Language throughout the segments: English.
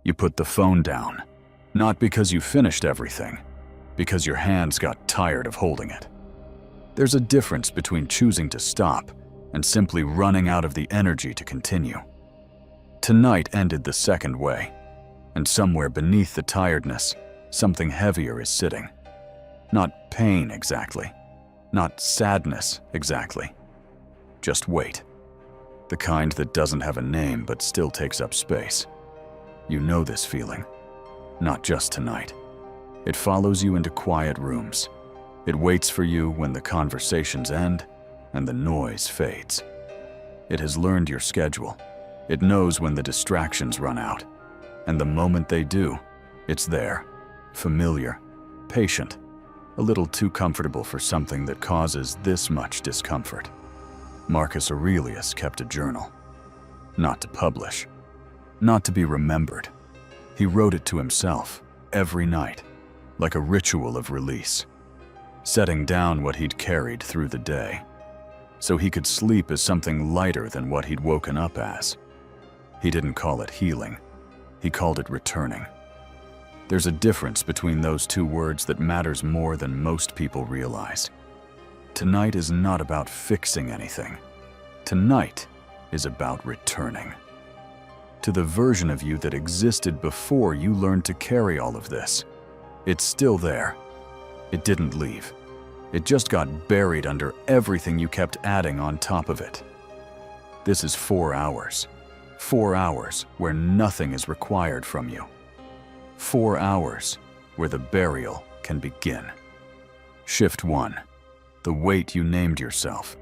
You put the phone down, not because you finished everything, because your hands got tired of holding it. There's a difference between choosing to stop and simply running out of the energy to continue. Tonight ended the second way, and somewhere beneath the tiredness, something heavier is sitting. Not pain exactly, not sadness exactly. Just weight. The kind that doesn't have a name but still takes up space. You know this feeling, not just tonight. It follows you into quiet rooms. It waits for you when the conversations end and the noise fades. It has learned your schedule. It knows when the distractions run out. And the moment they do, it's there, familiar, patient, a little too comfortable for something that causes this much discomfort. Marcus Aurelius kept a journal. Not to publish, not to be remembered. He wrote it to himself every night, like a ritual of release, setting down what he'd carried through the day, so he could sleep as something lighter than what he'd woken up as. He didn't call it healing, he called it returning. There's a difference between those two words that matters more than most people realize. Tonight is not about fixing anything. Tonight is about returning. To the version of you that existed before you learned to carry all of this. It's still there. It didn't leave. It just got buried under everything you kept adding on top of it. This is 4 hours. 4 hours where nothing is required from you. 4 hours where the burial can begin. Shift 1. The weight you named yourself.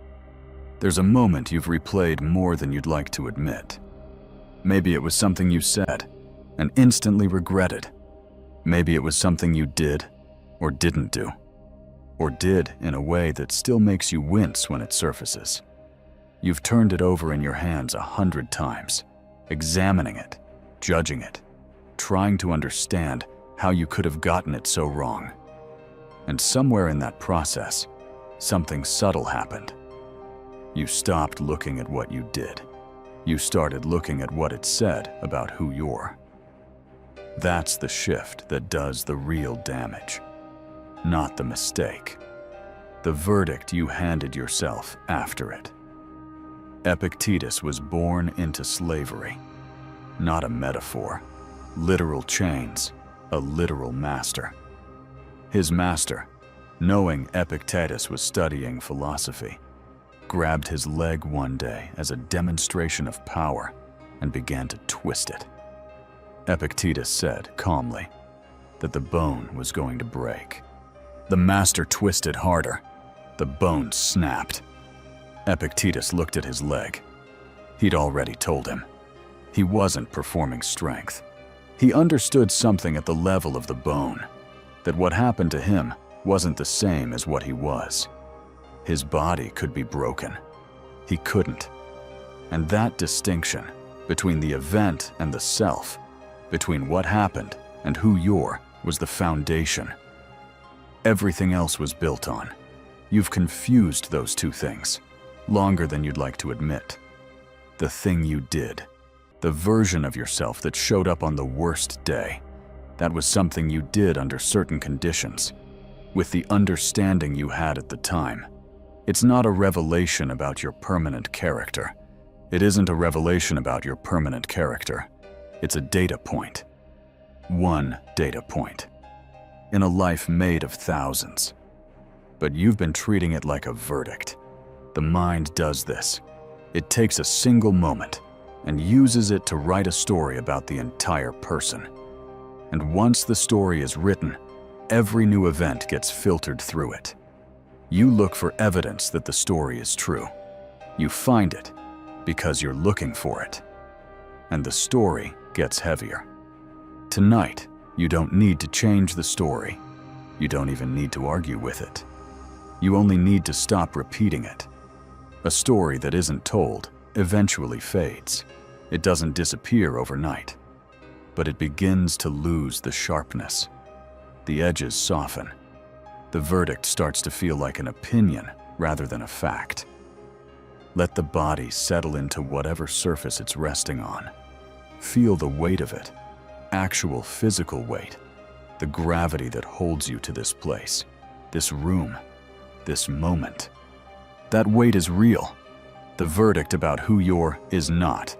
There's a moment you've replayed more than you'd like to admit. Maybe it was something you said and instantly regretted. Maybe it was something you did or didn't do, or did in a way that still makes you wince when it surfaces. You've turned it over in your hands 100 times, examining it, judging it, trying to understand how you could have gotten it so wrong. And somewhere in that process, something subtle happened. You stopped looking at what you did. You started looking at what it said about who you're. That's the shift that does the real damage, not the mistake. The verdict you handed yourself after it. Epictetus was born into slavery, not a metaphor. Literal chains, a literal master. His master, knowing Epictetus was studying philosophy, grabbed his leg one day as a demonstration of power and began to twist it. Epictetus said calmly that the bone was going to break. The master twisted harder. The bone snapped. Epictetus looked at his leg. He'd already told him. He wasn't performing strength. He understood something at the level of the bone, that what happened to him wasn't the same as what he was. His body could be broken. He couldn't. And that distinction between the event and the self, between what happened and who you're, was the foundation. Everything else was built on. You've confused those two things, longer than you'd like to admit. The thing you did, the version of yourself that showed up on the worst day, that was something you did under certain conditions, with the understanding you had at the time. It's not a revelation about your permanent character. It isn't a revelation about your permanent character. It's a data point. One data point. In a life made of thousands. But you've been treating it like a verdict. The mind does this. It takes a single moment and uses it to write a story about the entire person. And once the story is written, every new event gets filtered through it. You look for evidence that the story is true. You find it because you're looking for it. And the story gets heavier. Tonight, you don't need to change the story. You don't even need to argue with it. You only need to stop repeating it. A story that isn't told eventually fades. It doesn't disappear overnight, but it begins to lose the sharpness. The edges soften. The verdict starts to feel like an opinion rather than a fact. Let the body settle into whatever surface it's resting on. Feel the weight of it. actual physical weight, the gravity that holds you to this place, this room, this moment. That weight is real. The verdict about who you're is not.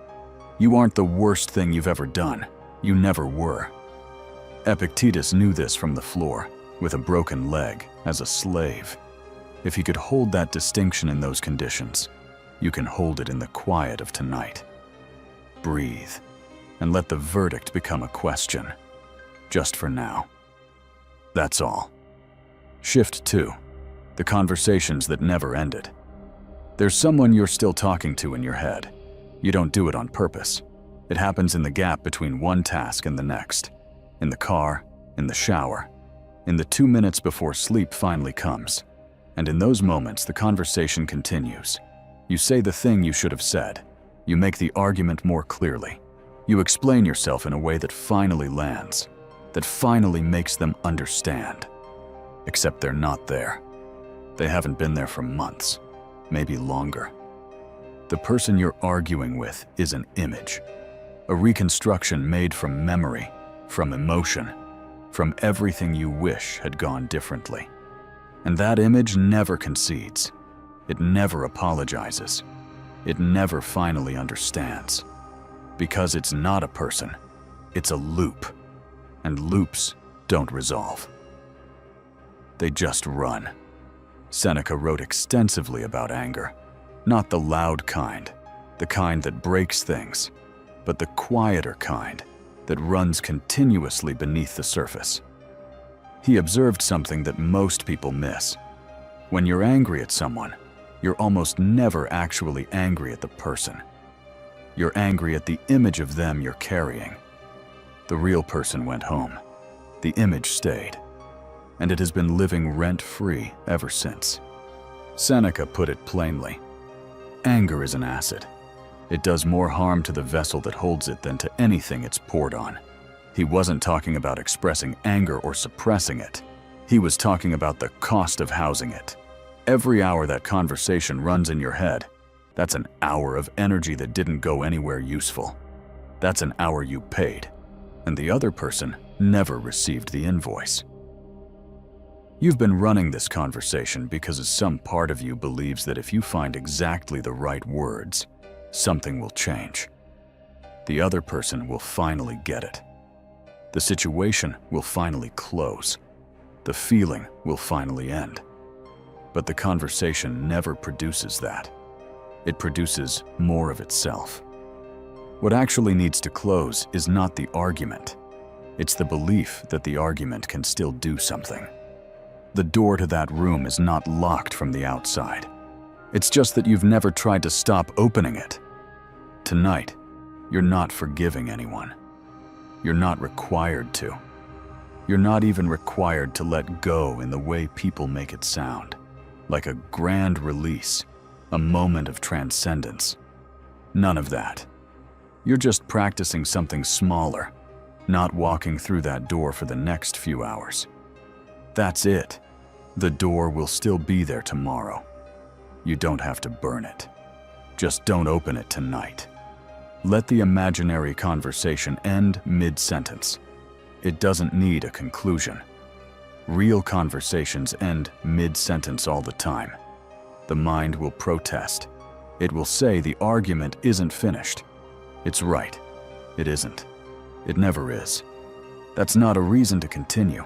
You aren't the worst thing you've ever done. You never were. Epictetus knew this from the floor, with a broken leg, as a slave. If he could hold that distinction in those conditions, you can hold it in the quiet of tonight. Breathe, and let the verdict become a question. Just for now. That's all. Shift 2. The conversations that never ended. There's someone you're still talking to in your head. You don't do it on purpose. It happens in the gap between one task and the next. In the car, in the shower, in the 2 minutes before sleep finally comes. And in those moments, the conversation continues. You say the thing you should have said. You make the argument more clearly. You explain yourself in a way that finally lands, that finally makes them understand. Except they're not there. They haven't been there for months, maybe longer. The person you're arguing with is an image, a reconstruction made from memory, from emotion, from everything you wish had gone differently. And that image never concedes. It never apologizes. It never finally understands. Because it's not a person, it's a loop. And loops don't resolve. They just run. Seneca wrote extensively about anger, not the loud kind, the kind that breaks things, but the quieter kind that runs continuously beneath the surface. He observed something that most people miss. When you're angry at someone, you're almost never actually angry at the person. You're angry at the image of them you're carrying. The real person went home. The image stayed. And it has been living rent-free ever since. Seneca put it plainly. Anger is an acid. It does more harm to the vessel that holds it than to anything it's poured on. He wasn't talking about expressing anger or suppressing it. He was talking about the cost of housing it. Every hour that conversation runs in your head, that's an hour of energy that didn't go anywhere useful. That's an hour you paid, and the other person never received the invoice. You've been running this conversation because some part of you believes that if you find exactly the right words, something will change. The other person will finally get it. The situation will finally close. The feeling will finally end. But the conversation never produces that. It produces more of itself. What actually needs to close is not the argument. It's the belief that the argument can still do something. The door to that room is not locked from the outside. It's just that you've never tried to stop opening it. Tonight, you're not forgiving anyone. You're not required to. You're not even required to let go in the way people make it sound. Like a grand release, a moment of transcendence. None of that. You're just practicing something smaller, not walking through that door for the next few hours. That's it. The door will still be there tomorrow. You don't have to burn it. Just don't open it tonight. Let the imaginary conversation end mid-sentence. It doesn't need a conclusion. Real conversations end mid-sentence all the time. The mind will protest. It will say the argument isn't finished. It's right. It isn't. It never is. That's not a reason to continue.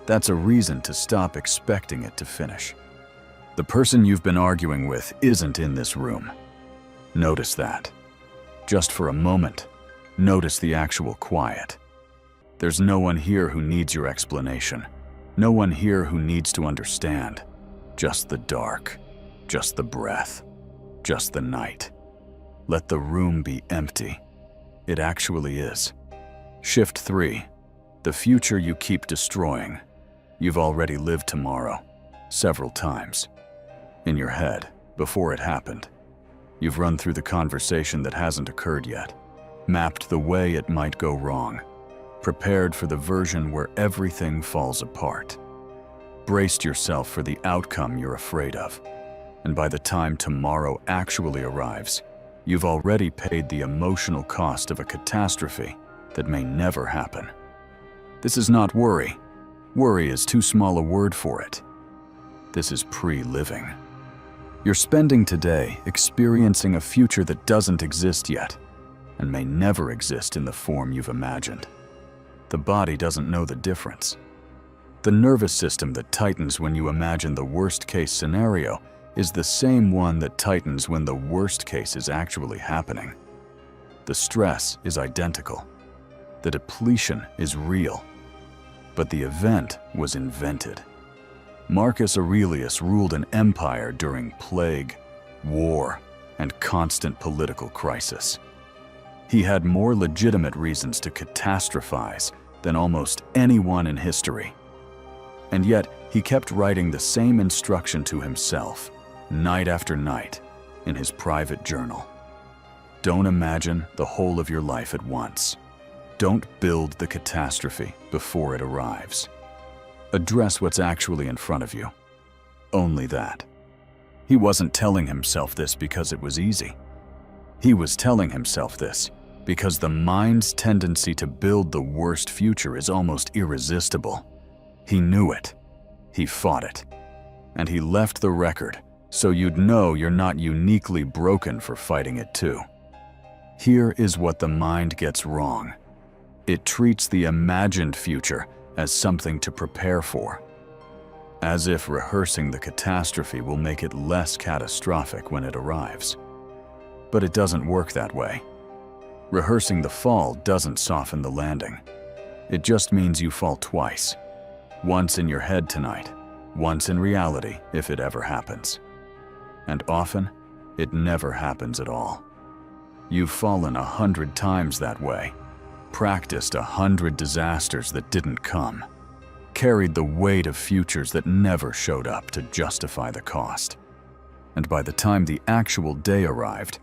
That's a reason to stop expecting it to finish. The person you've been arguing with isn't in this room. Notice that. Just for a moment, notice the actual quiet. There's no one here who needs your explanation. No one here who needs to understand. Just the dark. Just the breath. Just the night. Let the room be empty. It actually is. Shift 3. The future you keep destroying. You've already lived tomorrow, several times. In your head, before it happened. You've run through the conversation that hasn't occurred yet, mapped the way it might go wrong, prepared for the version where everything falls apart, braced yourself for the outcome you're afraid of, and by the time tomorrow actually arrives, you've already paid the emotional cost of a catastrophe that may never happen. This is not worry. Worry is too small a word for it. This is pre-living. You're spending today experiencing a future that doesn't exist yet and may never exist in the form you've imagined. The body doesn't know the difference. The nervous system that tightens when you imagine the worst-case scenario is the same one that tightens when the worst case is actually happening. The stress is identical. The depletion is real. But the event was invented. Marcus Aurelius ruled an empire during plague, war, and constant political crisis. He had more legitimate reasons to catastrophize than almost anyone in history. And yet, he kept writing the same instruction to himself, night after night, in his private journal. Don't imagine the whole of your life at once. Don't build the catastrophe before it arrives. Address what's actually in front of you. Only that. He wasn't telling himself this because it was easy. He was telling himself this because the mind's tendency to build the worst future is almost irresistible. He knew it. He fought it. And he left the record so you'd know you're not uniquely broken for fighting it too. Here is what the mind gets wrong. It treats the imagined future as something to prepare for, as if rehearsing the catastrophe will make it less catastrophic when it arrives. But it doesn't work that way. Rehearsing the fall doesn't soften the landing. It just means you fall twice. Once in your head tonight, once in reality if it ever happens. And often, it never happens at all. You've fallen 100 times that way, practiced 100 disasters that didn't come, carried the weight of futures that never showed up to justify the cost. And by the time the actual day arrived,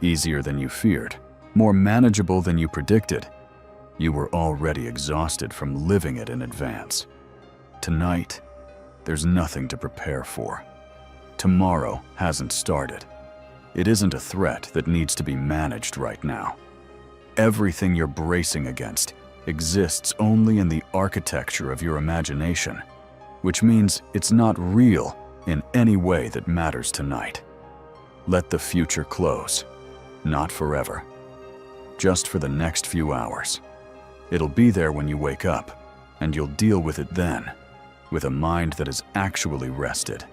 easier than you feared, more manageable than you predicted, you were already exhausted from living it in advance. Tonight, there's nothing to prepare for. Tomorrow hasn't started. It isn't a threat that needs to be managed right now. Everything you're bracing against exists only in the architecture of your imagination, which means it's not real in any way that matters tonight. Let the future close, not forever, just for the next few hours. It'll be there when you wake up, and you'll deal with it then, with a mind that is actually rested.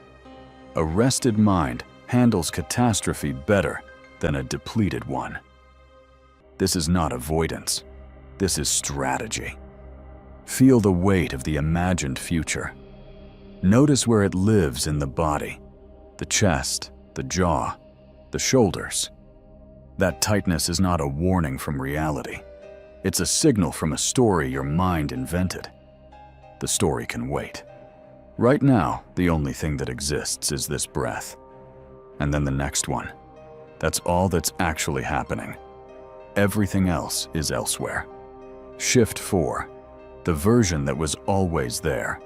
A rested mind handles catastrophe better than a depleted one. This is not avoidance. This is strategy. Feel the weight of the imagined future. Notice where it lives in the body, the chest, the jaw, the shoulders. That tightness is not a warning from reality. It's a signal from a story your mind invented. The story can wait. Right now, the only thing that exists is this breath. And then the next one. That's all that's actually happening. Everything else is elsewhere. Shift 4. The version that was always there.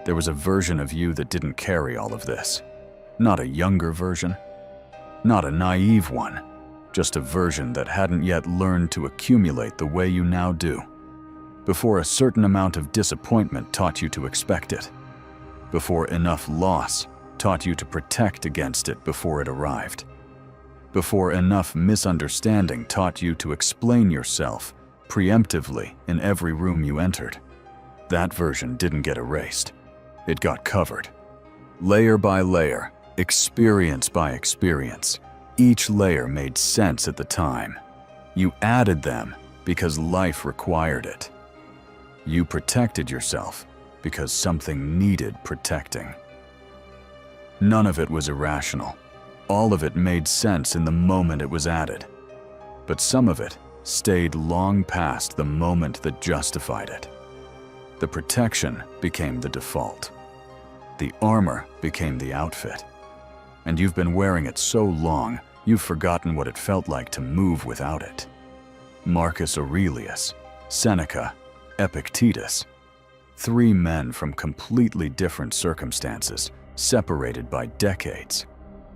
There was a version of you that didn't carry all of this. Not a younger version. Not a naive one. Just a version that hadn't yet learned to accumulate the way you now do. Before a certain amount of disappointment taught you to expect it. Before enough loss taught you to protect against it before it arrived. Before enough misunderstanding taught you to explain yourself preemptively in every room you entered. That version didn't get erased. It got covered. Layer by layer, experience by experience, each layer made sense at the time. You added them because life required it. You protected yourself because something needed protecting. None of it was irrational. All of it made sense in the moment it was added. But some of it stayed long past the moment that justified it. The protection became the default. The armor became the outfit. And you've been wearing it so long, you've forgotten what it felt like to move without it. Marcus Aurelius, Seneca, Epictetus. 3 men from completely different circumstances, separated by decades,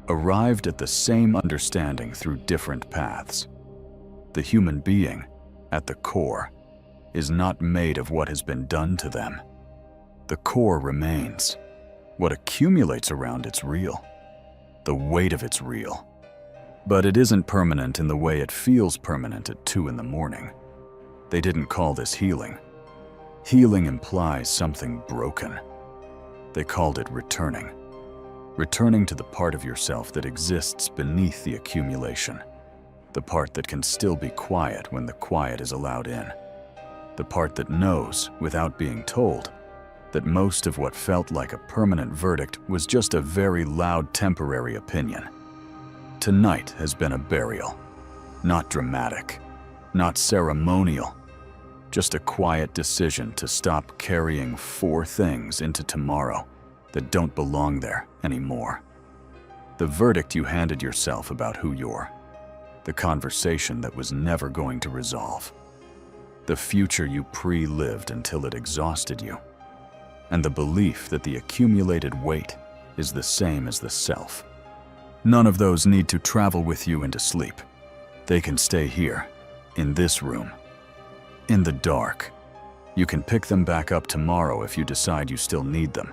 arrived at the same understanding through different paths. The human being at the core, is not made of what has been done to them. The core remains. What accumulates around it's real. The weight of it's real. But it isn't permanent in the way it feels permanent at 2 in the morning. They didn't call this healing. Healing implies something broken. They called it returning. Returning to the part of yourself that exists beneath the accumulation. The part that can still be quiet when the quiet is allowed in. The part that knows, without being told, that most of what felt like a permanent verdict was just a very loud temporary opinion. Tonight has been a burial. Not dramatic, not ceremonial, just a quiet decision to stop carrying 4 things into tomorrow that don't belong there anymore. The verdict you handed yourself about who you're. The conversation that was never going to resolve. The future you pre-lived until it exhausted you. And the belief that the accumulated weight is the same as the self. None of those need to travel with you into sleep. They can stay here, in this room, in the dark. You can pick them back up tomorrow if you decide you still need them.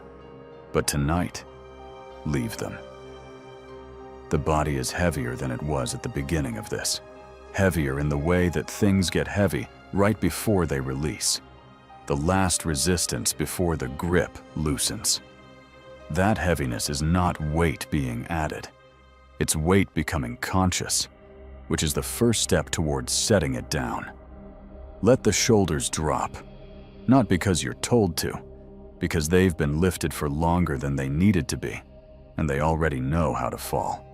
But tonight, leave them. The body is heavier than it was at the beginning of this. Heavier in the way that things get heavy right before they release. The last resistance before the grip loosens. That heaviness is not weight being added. It's weight becoming conscious, which is the first step towards setting it down. Let the shoulders drop, not because you're told to, because they've been lifted for longer than they needed to be, and they already know how to fall.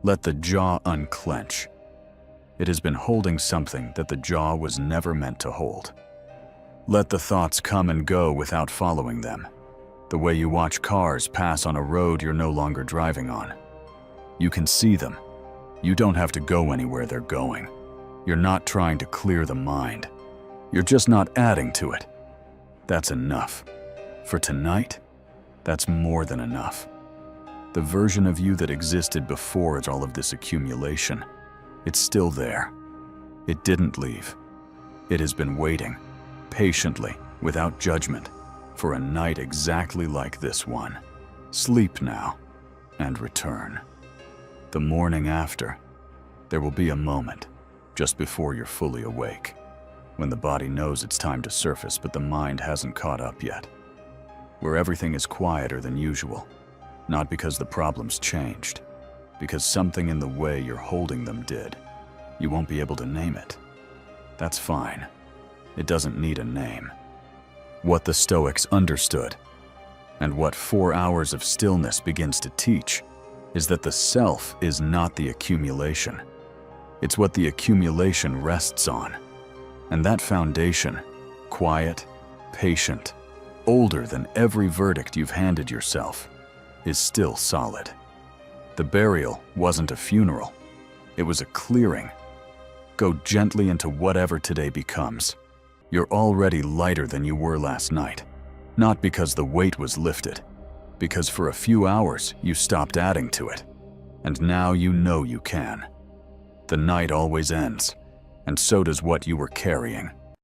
Let the jaw unclench. It has been holding something that the jaw was never meant to hold. Let the thoughts come and go without following them, the way you watch cars pass on a road you're no longer driving on. You can see them. You don't have to go anywhere they're going. You're not trying to clear the mind. You're just not adding to it. That's enough. For tonight, that's more than enough. The version of you that existed before all of this accumulation, it's still there. It didn't leave. It has been waiting, patiently, without judgment, for a night exactly like this one. Sleep now, and return. The morning after, there will be a moment, just before you're fully awake, when the body knows it's time to surface but the mind hasn't caught up yet. Where everything is quieter than usual, not because the problem's changed, because something in the way you're holding them did. You won't be able to name it. That's fine. It doesn't need a name. What the Stoics understood, and what 4 hours of stillness begins to teach, is that the self is not the accumulation. It's what the accumulation rests on. And that foundation, quiet, patient, older than every verdict you've handed yourself, is still solid. The burial wasn't a funeral. It was a clearing. Go gently into whatever today becomes. You're already lighter than you were last night. Not because the weight was lifted, because for a few hours you stopped adding to it. And now you know you can. The night always ends, and so does what you were carrying.